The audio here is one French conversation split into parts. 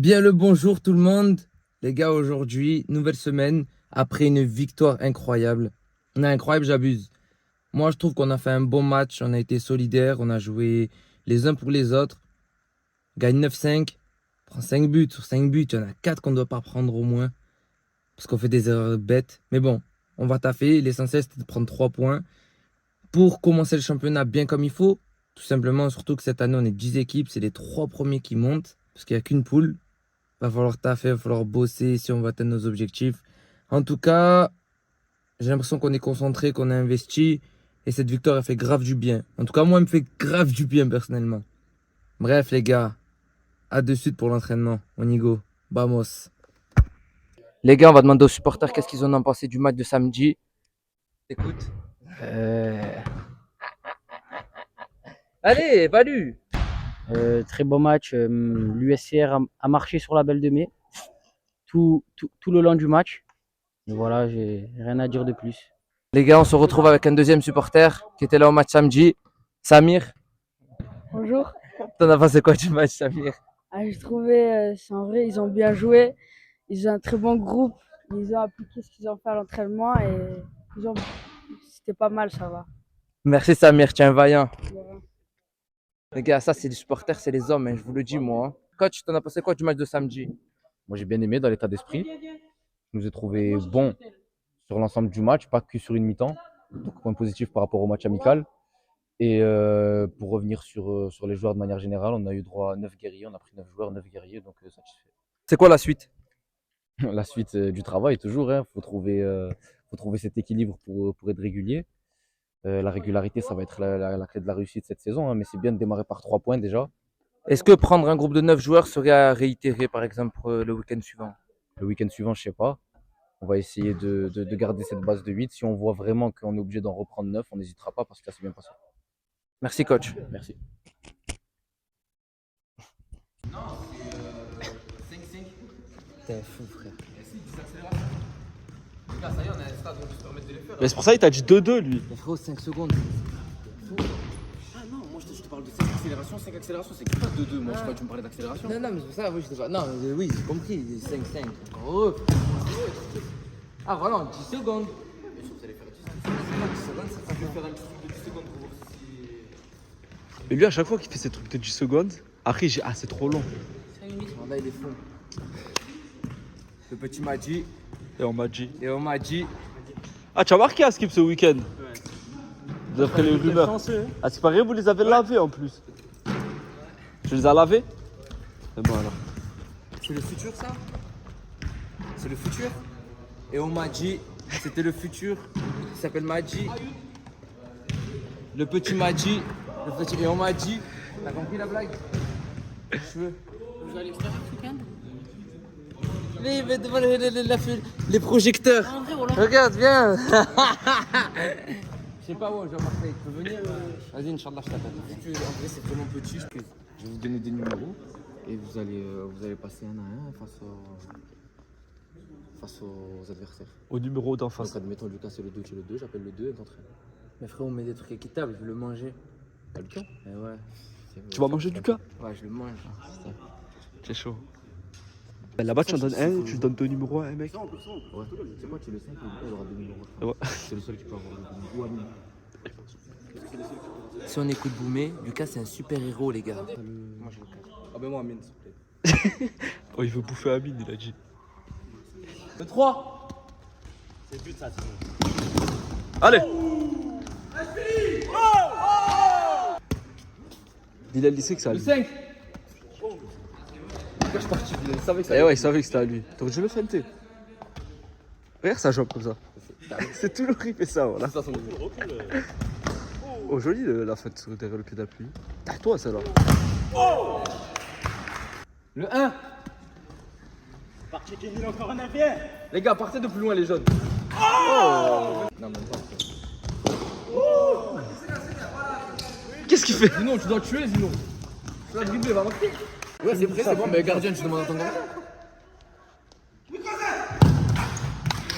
Bien le bonjour tout le monde. Les gars, aujourd'hui, nouvelle semaine, après une victoire incroyable. On est incroyable, j'abuse. Moi, je trouve qu'on a fait un bon match, on a été solidaires, on a joué les uns pour les autres. Gagne 9-5, prend 5 buts. Sur 5 buts, il y en a 4 qu'on ne doit pas prendre au moins. Parce qu'on fait des erreurs bêtes. Mais bon, on va taffer. L'essentiel, c'était de prendre 3 points pour commencer le championnat bien comme il faut. Tout simplement, surtout que cette année, on est 10 équipes, c'est les 3 premiers qui montent. Parce qu'il n'y a qu'une poule. Va falloir taffer, va falloir bosser si on veut atteindre nos objectifs. En tout cas, j'ai l'impression qu'on est concentré, qu'on a investi. Et cette victoire, elle fait grave du bien. En tout cas, moi, elle me fait grave du bien personnellement. Bref, les gars, à de suite pour l'entraînement. On y go. Vamos. Les gars, on va demander aux supporters qu'est-ce qu'ils en ont pensé du match de samedi. Écoute. Allez, Valu. Très beau match. L'USCR a marché sur la Belle de Mai tout le long du match. Et voilà, j'ai rien à dire de plus. Les gars, on se retrouve avec un deuxième supporter qui était là au match samedi. Samir, Bonjour. t'en as pensé quoi du match, Samir? Je trouvais, c'est en vrai, ils ont bien joué. Ils ont un très bon groupe. Ils ont appliqué ce qu'ils ont fait à l'entraînement et ils ont... c'était pas mal, ça va. Merci Samir, tiens, vaillant. Voilà. Les gars, ça c'est les supporters, c'est les hommes, hein, je vous le dis moi, hein. Coach, t'en as pensé quoi du match de samedi? Moi, j'ai bien aimé dans l'état d'esprit. Je nous ai trouvé bons sur l'ensemble du match, pas que sur une mi-temps. Donc, point positif par rapport au match amical. Et pour revenir sur les joueurs de manière générale, on a eu droit à 9 guerriers. On a pris 9 joueurs, 9 guerriers, donc satisfait. C'est quoi la suite? La suite du travail, toujours. Il faut trouver cet équilibre pour être régulier. La régularité, ça va être la clé de la réussite cette saison. Mais c'est bien de démarrer par 3 points déjà. Est-ce que prendre un groupe de 9 joueurs serait à réitérer par exemple le week-end suivant? Le week-end suivant, je sais pas. On va essayer de garder cette base de 8. Si on voit vraiment qu'on est obligé d'en reprendre 9, on n'hésitera pas parce que ça s'est bien passé. Merci coach. Merci. T'es fou frère. Mais c'est pour ça qu'il t'a dit 2-2 lui. Mais frérot, 5 secondes. Ah non, moi je te parle de 5 accélérations. 5 accélérations, c'est pas 2-2. Moi je crois que tu me parlais d'accélération. Non, non, mais c'est pour ça, oui, je sais pas. Non, oui, j'ai compris, 5-5. Oh. Ah voilà, 10 secondes. Mais lui, à chaque fois qu'il fait ces trucs de 10 secondes, après, j'ai c'est trop long. Là, il est fou. Le petit Madji Et on m'a dit. et on m'a dit. Ah, tu as marqué à Skip ce week-end? D'après les rumeurs. Ah, c'est pas vrai, vous les avez lavés en plus. Tu les as lavés? C'est bon alors. C'est le futur ça? C'est le futur? Et on m'a dit, c'était le futur. Il s'appelle Madji. Le petit Madji. Le petit... Et on m'a dit. T'as compris la blague? Cheveux. Vous allez faire ce week-end? Les, devant les projecteurs. Regarde, viens. Je sais pas où, Jean-Marc, tu peux venir? Vas-y, Inch'Allah, je t'appelle. En vrai, c'est vraiment petit. Je vais vous donner des numéros et vous allez passer un à un face aux adversaires. Au numéro d'en Donc, face. admettons, Lucas, c'est le 2, tu es le 2, j'appelle le 2 et t'entraînes. Mais frère, on met des trucs équitables, je veux le manger. T'as le temps? Eh ouais. Tu vas manger du cas? Ouais, je le mange. C'est chaud. Ben, là-bas, tu en donnes un, tu donnes 2 numéros à un mec. Ouais. C'est quoi, tu es le 5 et Lucas, il aura 2 numéros. Ouais. C'est le seul qui peut avoir le 2 numéros. Ou Amine. Si on écoute Boumé, Lucas c'est un super héros les gars. Moi, j'ai le 4. Ah ben moi, Amine, s'il te plaît. Oh, il veut bouffer Amine, il a dit. Le 3. Allez! Bilal, il sait que c'est à Le lui. 5. Eh ouais, il savait que c'était à lui. T'aurais dû le feinter. Regarde sa jambe comme ça. C'est toujours il fait ça, voilà. Oh, joli la fête derrière le pied d'appui. Derrière toi, celle-là. Le 1. Les gars, partez de plus loin les jaunes. Qu'est-ce qu'il fait? Sinon tu dois tuer sinon. Tu dois dribbler, va marquer. Ouais c'est prêt, c'est bon, mais gardien tu demandes à ton gardien. Je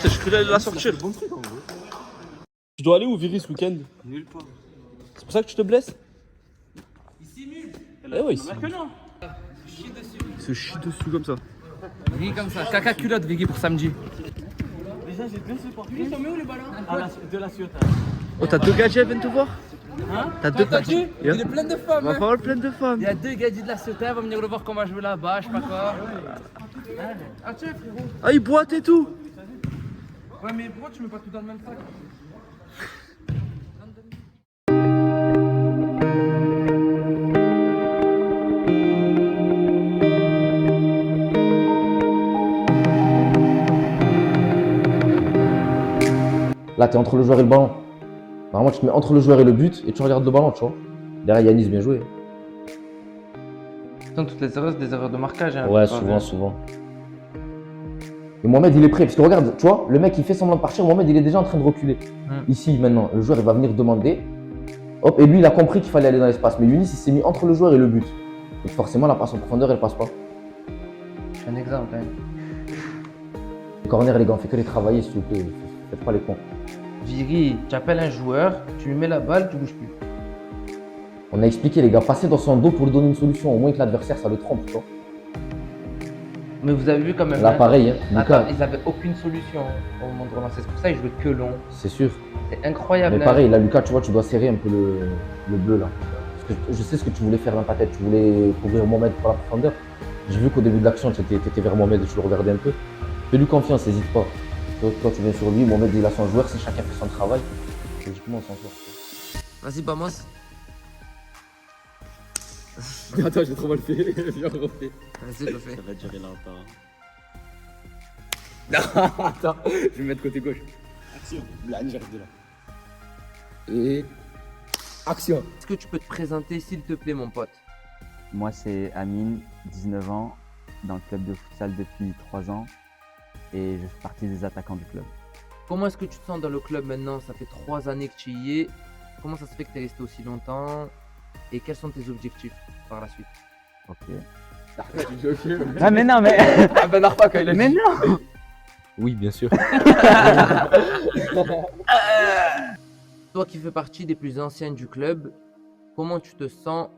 crois qu'il allait la sortir. Bon truc, en gros. Tu dois aller où, Viry, ce week-end? Nulle part. C'est pour ça que tu te blesses? Il simule. Eh ouais, il simule. Il se chie dessus comme ça. Vigui comme ça. Caca culotte, Vigui, pour samedi. Déjà, j'ai deux supporters. Ils sont où les ballons de la Ciotat. Oh, t'as 2 gadgets, viennent te voir. T'as 2 T'as vu? Il est plein de femmes. Ma Hein. parole pleine de femmes. Il y a 2 gadgets de la Ciotat, ils vont venir le voir comment jouer là-bas, je sais pas quoi. Ah tiens frérot. Ah, ils boitent et tout. Ouais mais pourquoi tu mets pas tout dans le même sac? Là, tu es entre le joueur et le ballon. Normalement, tu te mets entre le joueur et le but et tu regardes le ballon, tu vois. Derrière Yanis, bien joué. Donc toutes les erreurs, c'est des erreurs de marquage. Hein, Ouais, souvent. Et Mohamed, il est prêt. Parce que regarde, tu vois, le mec, il fait semblant de partir. Mohamed, il est déjà en train de reculer. Ici, maintenant, le joueur, il va venir demander. Hop, et lui, il a compris qu'il fallait aller dans l'espace. Mais Younis, il s'est mis entre le joueur et le but. Donc forcément, la passe en profondeur, elle passe pas. C'est un exemple. Hein. Les corners, les gars, on fait que les travailler, s'il vous plaît. Faites pas les cons. Viri, tu appelles un joueur, tu lui mets la balle, tu bouges plus. On a expliqué, les gars, passez dans son dos pour lui donner une solution. Au moins que l'adversaire, ça le trompe, tu vois. Mais vous avez vu quand même. Là, hein, pareil, hein. Lucas, ils avaient aucune solution au moment de relancer. C'est pour ça qu'ils jouaient que long. c'est sûr. C'est incroyable. Mais hein. pareil, là, Lucas, tu vois, tu dois serrer un peu le bleu, là. Parce que je sais ce que tu voulais faire dans ta tête. Tu voulais couvrir Mohamed pour la profondeur. J'ai vu qu'au début de l'action, tu étais vers Mohamed et tu le regardais un peu. Fais-lui confiance, n'hésite pas. Toi, tu viens sur lui, Mohamed, il a son joueur. Si chacun fait son travail, logiquement, on s'en sort. Vas-y, Bamos. Attends, j'ai trop mal fait. Viens, refais. Vas-y, le fais. Ça va durer longtemps. Attends, je vais mettre côté gauche. Action. Blagne, j'arrive de là. Et. Action. Est-ce que tu peux te présenter, s'il te plaît, mon pote? Moi, c'est Amine, 19 ans, dans le club de futsal depuis 3 ans et je fais partie des attaquants du club. Comment est-ce que tu te sens dans le club maintenant? Ça fait 3 années que tu y es. Comment ça se fait que tu es resté aussi longtemps? Et quels sont tes objectifs par la suite? Ok. Ok. Ah, mais non, mais. Ah ben Arfa quand il a Mais dit. non! Oui, bien sûr. Toi qui fais partie des plus anciens du club, comment tu te sens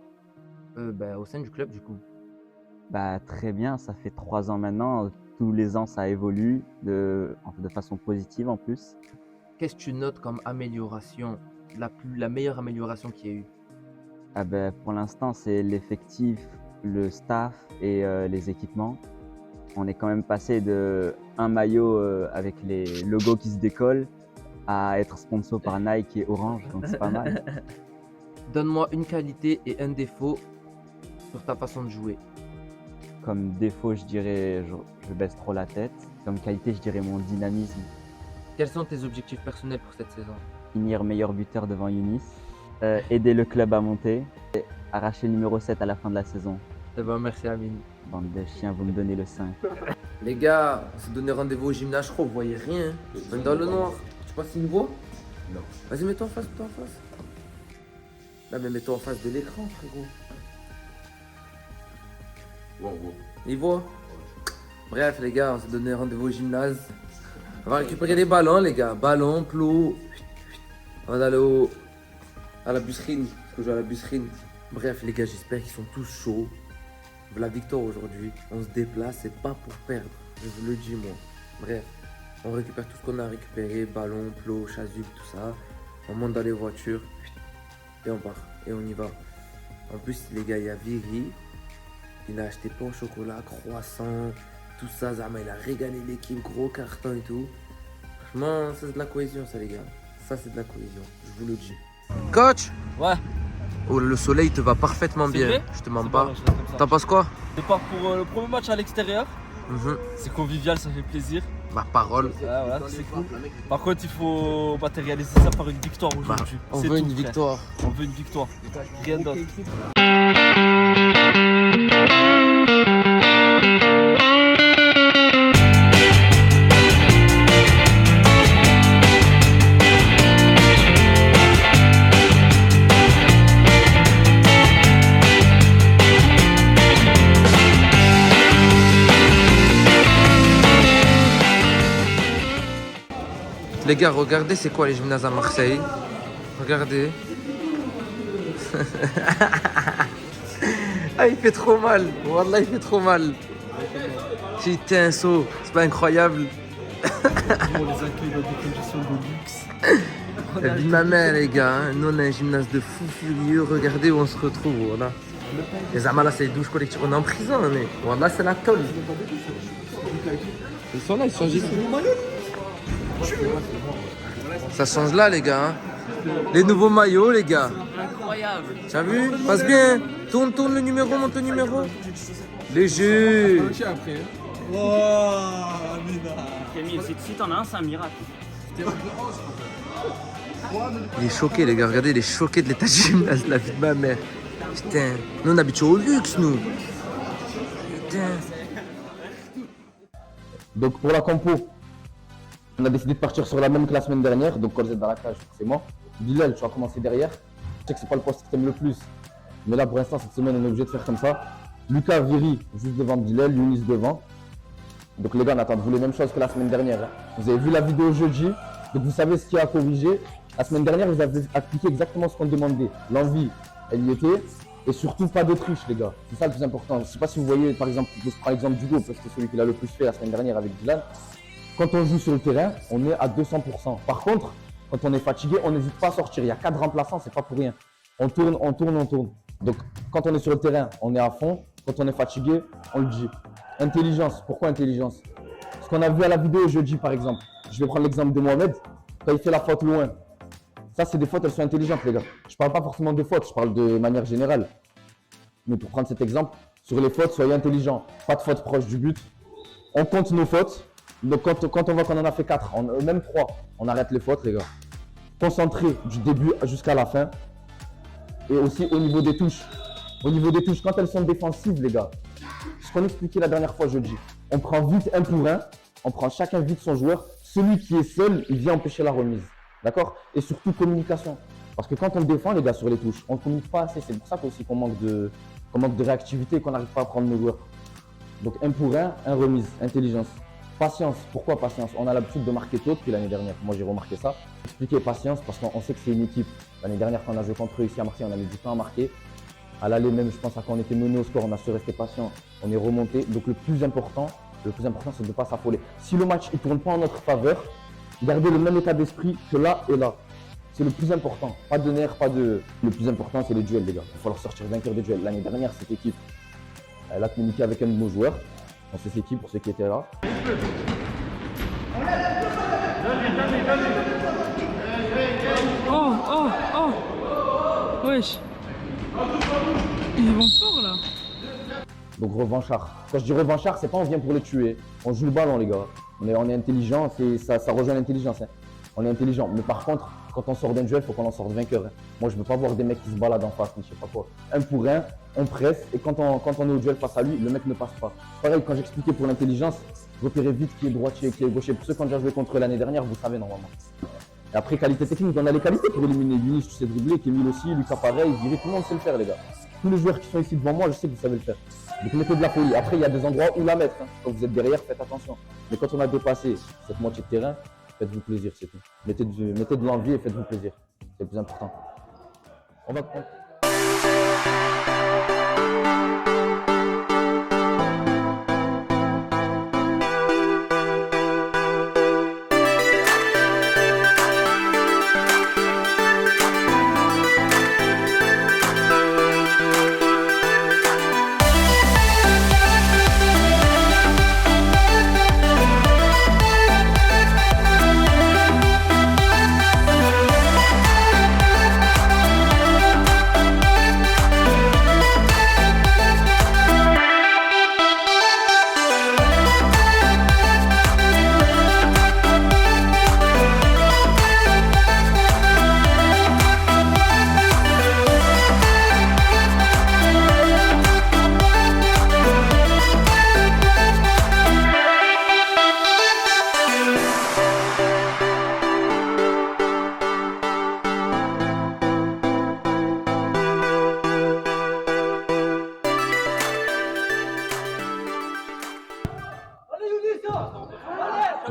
au sein du club du coup? Bah, très bien, ça fait 3 ans maintenant. Tous les ans, ça évolue de façon positive en plus. Qu'est-ce que tu notes comme amélioration, la meilleure amélioration qu'il y a eu? Ah ben, pour l'instant, c'est l'effectif, le staff et les équipements. On est quand même passé de un maillot avec les logos qui se décollent à être sponsor par Nike et Orange, donc c'est pas mal. Donne-moi une qualité et un défaut sur ta façon de jouer. Comme défaut, je dirais je baisse trop la tête. Comme qualité, je dirais mon dynamisme. Quels sont tes objectifs personnels pour cette saison? Finir meilleur buteur devant Younis, aider le club à monter et arracher le numéro 7 à la fin de la saison. Eh ben, merci Amine. Bande de chiens, vous me donnez le 5. Les gars, on s'est donné rendez-vous au gymnase, je crois, vous voyez rien. Hein. Même dans le noir. Tu sais pas s'il me voit? Non. Vas-y, mets-toi en face, mets-toi en face. Là, mais mets-toi en face de l'écran, frérot. Il voit? Bref, les gars, on s'est donné rendez-vous au gymnase. On va récupérer les ballons, les gars. Ballon, plot. On va aller à la busserine. Parce que je joue à la busserine. Bref, les gars, j'espère qu'ils sont tous chauds. La victoire aujourd'hui, on se déplace, c'est pas pour perdre, je vous le dis moi. Bref, on récupère tout ce qu'on a récupéré, ballon, plot, chasuble, tout ça. On monte dans les voitures et on part, et on y va. En plus, les gars, il y a Viri, il a acheté pain au chocolat, croissant, tout ça, Zama, il a régalé l'équipe, gros carton et tout. Franchement, ça c'est de la cohésion ça les gars, ça c'est de la cohésion, je vous le dis. Coach. Ouais. Oh, le soleil te va parfaitement C'est bien, vrai je te mens C'est pas. mal, je reste comme ça. T'en penses quoi? Je pars pour le premier match à l'extérieur. C'est convivial, ça fait plaisir. Ma parole. Voilà, c'est cool. Par contre, il faut matérialiser ça par une victoire aujourd'hui. On C'est veut tout, une frère. victoire. On veut une victoire. Rien d'autre. Les gars, regardez c'est quoi les gymnases à Marseille. Regardez. Ah, il fait trop mal. Wallah, il fait trop mal. Putain, So, c'est pas incroyable. On les accueille dans des conditions de luxe. La vie de ma mère, les gars. Hein. Nous, on a un gymnase de fou furieux. Regardez où on se retrouve. Voilà. Les Amala, c'est les douches collectives. On est en prison, on est. Wallah, c'est la tôle. Ils sont là, ils sont giflés. Ça change là, les gars. Hein. Les nouveaux maillots, les gars. Incroyable. T'as vu? Passe bien. Tourne le numéro, monte le numéro. Léger. Camille, si t'en as un, c'est un miracle. Il est choqué, les gars. Regardez, il est choqué de l'état du gymnase, la vie de ma mère. Putain. Nous, on habite au luxe, nous. Putain. Donc pour la compo, on a décidé de partir sur la même que la semaine dernière. Donc quand vous êtes dans la cage, c'est moi. Bilal, tu vas commencer derrière. Je sais que c'est pas le poste que tu aimes le plus. Mais là, pour l'instant, cette semaine, on est obligé de faire comme ça. Lucas, Viri, juste devant Bilal, Younis devant. Donc les gars, on attend de vous les mêmes choses que la semaine dernière. Hein. Vous avez vu la vidéo jeudi, donc vous savez ce qu'il y a à corriger. La semaine dernière, vous avez appliqué exactement ce qu'on demandait. L'envie, elle y était. Et surtout, pas de triche, les gars. C'est ça le plus important. Je ne sais pas si vous voyez, par exemple, je prends l'exemple d'Hugo, parce que c'est celui qui l'a le plus fait la semaine dernière avec Dylan. Quand on joue sur le terrain, on est à 200%. Par contre, quand on est fatigué, on n'hésite pas à sortir. Il y a 4 remplaçants, c'est pas pour rien. On tourne, on tourne, on tourne. Donc, quand on est sur le terrain, on est à fond. Quand on est fatigué, on le dit. Intelligence. Pourquoi intelligence? Ce qu'on a vu à la vidéo jeudi, par exemple. Je vais prendre l'exemple de Mohamed. Quand il fait la faute loin. Ça, c'est des fautes, elles sont intelligentes, les gars. Je parle pas forcément de fautes, je parle de manière générale. Mais pour prendre cet exemple, sur les fautes, soyez intelligents. Pas de fautes proches du but. On compte nos fautes. Donc, quand on voit qu'on en a fait 4, même 3, on arrête les fautes, les gars. Concentré du début jusqu'à la fin. Et aussi au niveau des touches. Au niveau des touches, quand elles sont défensives, les gars, ce qu'on expliquait la dernière fois jeudi, on prend vite un pour un, on prend chacun vite son joueur. Celui qui est seul, il vient empêcher la remise. D'accord? Et surtout communication. Parce que quand on défend, les gars, sur les touches, on ne communique pas assez. C'est pour ça aussi qu'on manque de réactivité et qu'on n'arrive pas à prendre nos joueurs. Donc un pour un remise, intelligence. Patience. Pourquoi patience? On a l'habitude de marquer tôt depuis l'année dernière. Moi, j'ai remarqué ça. Expliquer patience parce qu'on sait que c'est une équipe. L'année dernière, quand on a joué contre eux ici à Marseille, on a mis du temps à marquer. À l'aller même, je pense, à quand on était mené au score, on a su rester patient. On est remonté. Donc le plus important, c'est de ne pas s'affoler. Si le match ne tourne pas en notre faveur, gardez le même état d'esprit que là et là. C'est le plus important. Pas de nerfs, pas de... Le plus important, c'est les duels, les gars. Il va falloir sortir vainqueur des duels. L'année dernière, cette équipe, elle a communiqué avec un de nos joueurs. On sait c'est qui pour ceux qui étaient là. Oh wesh. Ils vont fort là. Donc revanchard. Quand je dis revanchard, c'est pas on vient pour les tuer. On joue le ballon, les gars. On est intelligent, ça rejoint l'intelligence. Hein. On est intelligent. Mais par contre, quand on sort d'un duel, il faut qu'on en sorte vainqueur. Hein. Moi, je veux pas voir des mecs qui se baladent en face, mais je sais pas quoi. Un pour un, on presse, et quand on est au duel face à lui, le mec ne passe pas. Pareil, quand j'expliquais pour l'intelligence, repérez vite qui est droitier, qui est gaucher. Pour ceux qui ont déjà joué contre eux l'année dernière, vous savez normalement. Et après, qualité technique, on a les qualités pour éliminer. Younis, tu sais dribbler, Kémil aussi, Lucas pareil, Viri, tout le monde sait le faire, les gars. Tous les joueurs qui sont ici devant moi, je sais que vous savez le faire. Donc mettez de la folie. Après, il y a des endroits où la mettre. Hein. Quand vous êtes derrière, faites attention. Mais quand on a dépassé cette moitié de terrain, faites-vous plaisir, c'est tout. Mettez de l'envie et faites-vous plaisir. C'est le plus important. On va prendre.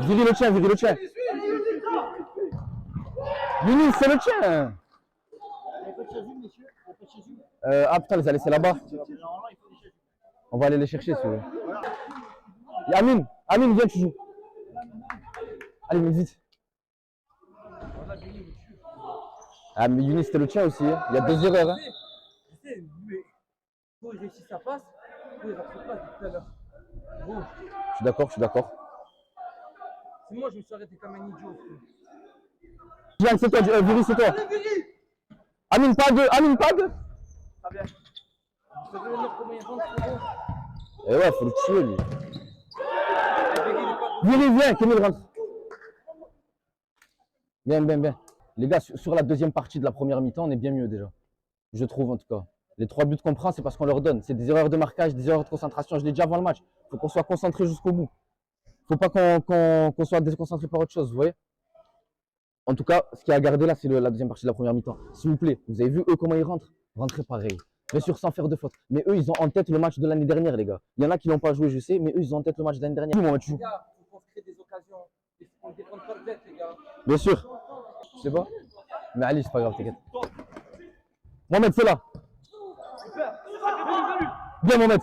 Viri le tien, Viri le tien. Younis, c'est le tien. Ah putain, les a laissés là-bas. On va aller les chercher, si vous voulez. Et Amine, viens, tu joues. Allez, mais vite. Ah, mais Younis, c'était le tien aussi. Hein. Il y a 2 erreurs. Hein. Je sais, mais quand il réussit sa passe, il rattrape pas depuis tout à l'heure. Bon, Je suis d'accord, je suis d'accord. c'est moi, je me suis arrêté comme un idiot. Diane, c'est toi, Viri, c'est toi. Amine, pas deux, Amine, pas deux. Très bien. Je peux venir combien il rentre, frérot. Eh ouais, faut le tuer, lui. Viri, viens, Kémil rentre. Bien. Les gars, sur la deuxième partie de la première mi-temps, on est bien mieux déjà. Je trouve en tout cas. Les 3 buts qu'on prend, c'est parce qu'on leur donne. C'est des erreurs de marquage, des erreurs de concentration. Je l'ai dit avant le match. Il faut qu'on soit concentré jusqu'au bout. Il ne faut pas qu'on soit déconcentré par autre chose, vous voyez. En tout cas, ce qui a gardé là, c'est la deuxième partie de la première mi-temps. S'il vous plaît, vous avez vu eux comment ils rentrent? Rentrez pareil. Bien sûr, sans faire de faute. Mais eux, ils ont en tête le match de l'année dernière, les gars. Il y en a qui l'ont pas joué, je sais, mais eux, ils ont en tête le match de l'année dernière. Les gars, il faut qu'on se crée des occasions. Il faut qu'on ne défende pas de tête, les gars. Bien sûr. Je sais pas. Mais Ali, c'est pas grave, t'inquiète. Mohamed, c'est là. Bien, Mohamed.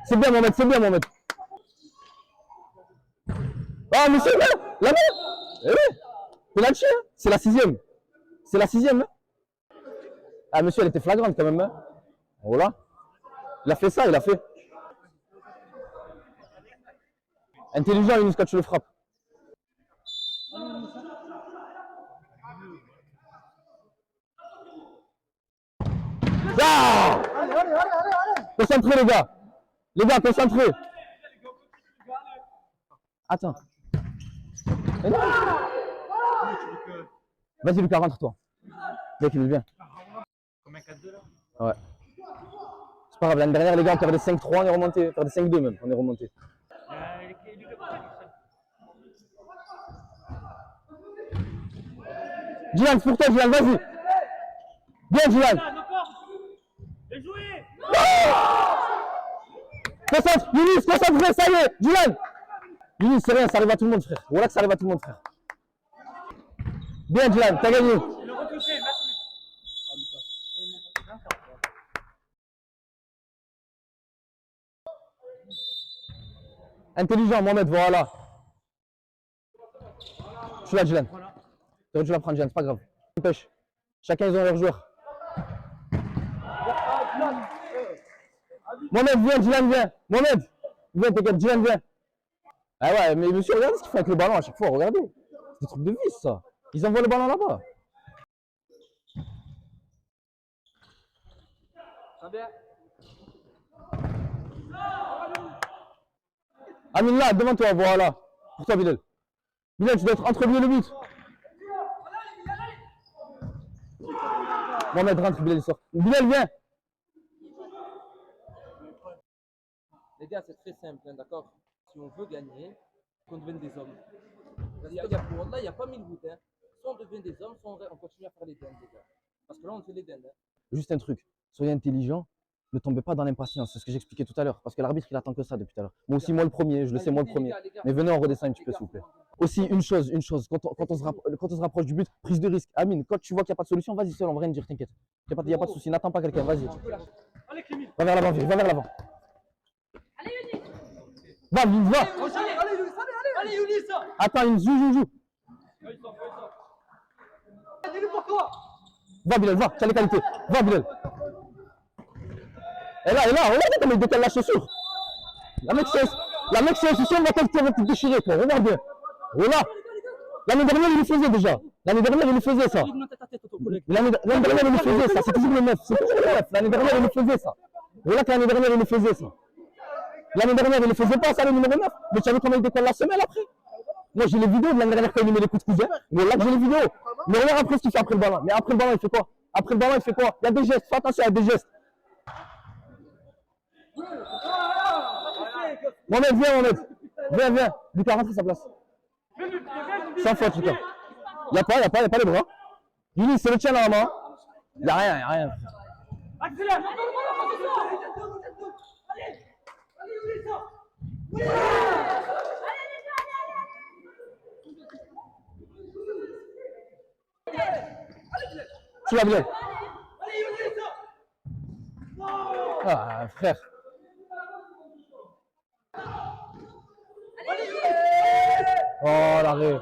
C'est bien, Mohamed, c'est bien, Mohamed. Ah, mais c'est bien. La main. Eh oui. Penalty, hein. C'est la 6e. C'est la 6e. Hein. Ah, monsieur, elle était flagrante quand même. Hein. Voilà. Il a fait ça, il a fait. Intelligent, Younis, quand tu le frappes. Ah, concentrez, les gars. Les gars, concentrez. Attends. Vas-y, Lucas, rentre toi. Mec, il est bien. Combien 4-2 là? Ouais. C'est pas grave, l'année dernière, les gars, on perdait 5-3, on est remonté. On perdait 5-2 même, on est remonté. Dylan, c'est pour toi, Dylan, vas-y. Bien, Dylan. Concentre, Younis, concentre, ça y est, Dylan. Younis, c'est rien, ça arrive à tout le monde, frère. Voilà que ça arrive à tout le monde, frère. Bien, Dylan, t'as gagné. Intelligent, Mohamed, voilà. Je suis là, Dylan. T'aurais dû la prendre, Dylan, c'est pas grave. Pêche. Chacun, ils ont leur joueur. Mohamed, viens, Dylan, viens. Mohamed, viens, t'inquiète, Dylan, viens. Ah ouais, mais monsieur, regardez ce qu'il fait avec le ballon à chaque fois, regardez. C'est des trucs de vis, ça. Ils envoient le ballon là-bas. Très bien. Amine, là, devant toi, voilà. Pour toi, Bilal. Bilal, tu dois être entre lui et le but. Mohamed, rentre, Bilal, il sort. Bilal, viens. Les gars, c'est très simple, hein, d'accord? Si on veut gagner, qu'on devienne des hommes. Il n'y a pas mille routes. Hein. Soit on devient des hommes, soit on continue à faire les dindes, les gars. Parce que là, on fait les dindes. Hein. Juste un truc, soyez intelligent, ne tombez pas dans l'impatience, c'est ce que j'expliquais tout à l'heure. Parce que l'arbitre, il attend que ça depuis tout à l'heure. Moi aussi, moi le premier, je le sais, moi le premier. Mais venez, on redescend un petit peu, s'il vous plaît. Aussi, une chose, quand on se rapproche du but, prise de risque. Amine, quand tu vois qu'il n'y a pas de solution, vas-y seul, on va rien dire, t'inquiète. Il n'y a pas de souci, n'attends pas quelqu'un, vas-y. Allez, Clémy. Va vers l'avant, va vers l'avant. Va, Younis, va. Allez, Younis. Attends, Younis, joue. Dis-lui pourquoi. Va, Bilal, va, tu as les qualités. Va, Bilal. Et là, regardez comment il décale la chaussure. La mec, c'est la chaussure, on va te déchirer, quoi. Regarde bien. Voilà. L'année dernière, il le faisait déjà. L'année dernière, il le faisait, ça. L'année dernière, il le faisait, ça. C'est toujours le 9. C'est toujours le 9. L'année dernière, il le faisait, ça. Voilà que l'année dernière, il le faisait, ça. L'année dernière, il ne faisait pas ça, le numéro 9. Mais tu as vu comment il décolle la semelle après? Moi, j'ai les vidéos de l'année dernière quand il met les coups de cousin. Mais là, j'ai les vidéos. Mais regarde après ce qu'il fait après le ballon. Mais après le ballon, il fait quoi? Après le ballon, il fait quoi? Il y a des gestes. Fais attention, il y a des gestes. Mohamed, viens, Mohamed. Viens. Lucas, rentre à sa place. Sans faute, Lucas. Il n'y a pas les bras. Younis, c'est le tien normalement. Il n'y a rien. Accélère. Tu vas bien. Ah, frère. Oh, l'arrêt.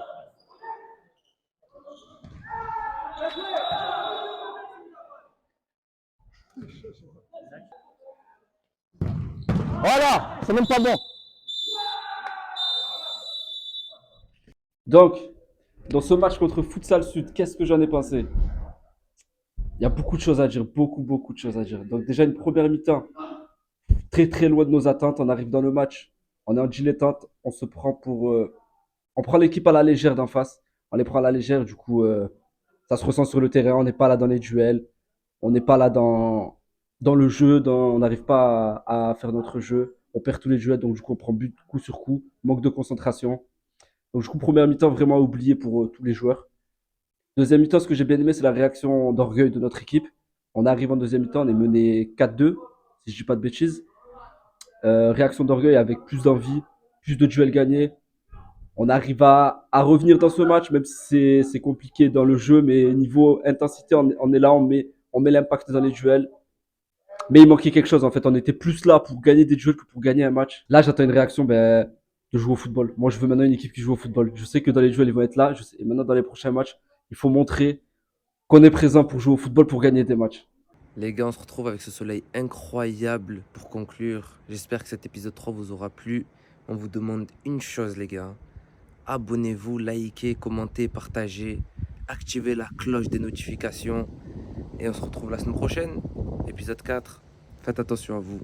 Voilà, c'est même pas bon. Donc, dans ce match contre Futsal Sud, qu'est-ce que j'en ai pensé? Il y a beaucoup de choses à dire, beaucoup de choses à dire. Donc déjà une première mi-temps, très très loin de nos attentes. On arrive dans le match, on est en dilettante, on se prend pour... on prend l'équipe à la légère d'en face. On les prend à la légère, du coup, ça se ressent sur le terrain. On n'est pas là dans les duels, on n'est pas là dans le jeu, on n'arrive pas à faire notre jeu. On perd tous les duels, donc du coup on prend but coup sur coup, manque de concentration. Donc du coup, première mi-temps vraiment oublié pour tous les joueurs. Deuxième mi-temps, ce que j'ai bien aimé, c'est la réaction d'orgueil de notre équipe. On arrive en deuxième mi-temps, on est mené 4-2, si je dis pas de bêtises. Réaction d'orgueil avec plus d'envie, plus de duels gagnés. On arrive à revenir dans ce match, même si c'est compliqué dans le jeu, mais niveau intensité, on est là, on met l'impact dans les duels. Mais il manquait quelque chose en fait, on était plus là pour gagner des duels que pour gagner un match. Là, j'attends une réaction de jouer au football. Moi, je veux maintenant une équipe qui joue au football. Je sais que dans les duels, ils vont être là. Et maintenant, dans les prochains matchs, il faut montrer qu'on est présent pour jouer au football, pour gagner des matchs. Les gars, on se retrouve avec ce soleil incroyable pour conclure. J'espère que cet épisode 3 vous aura plu. On vous demande une chose, les gars. Abonnez-vous, likez, commentez, partagez. Activez la cloche des notifications. Et on se retrouve la semaine prochaine, épisode 4. Faites attention à vous.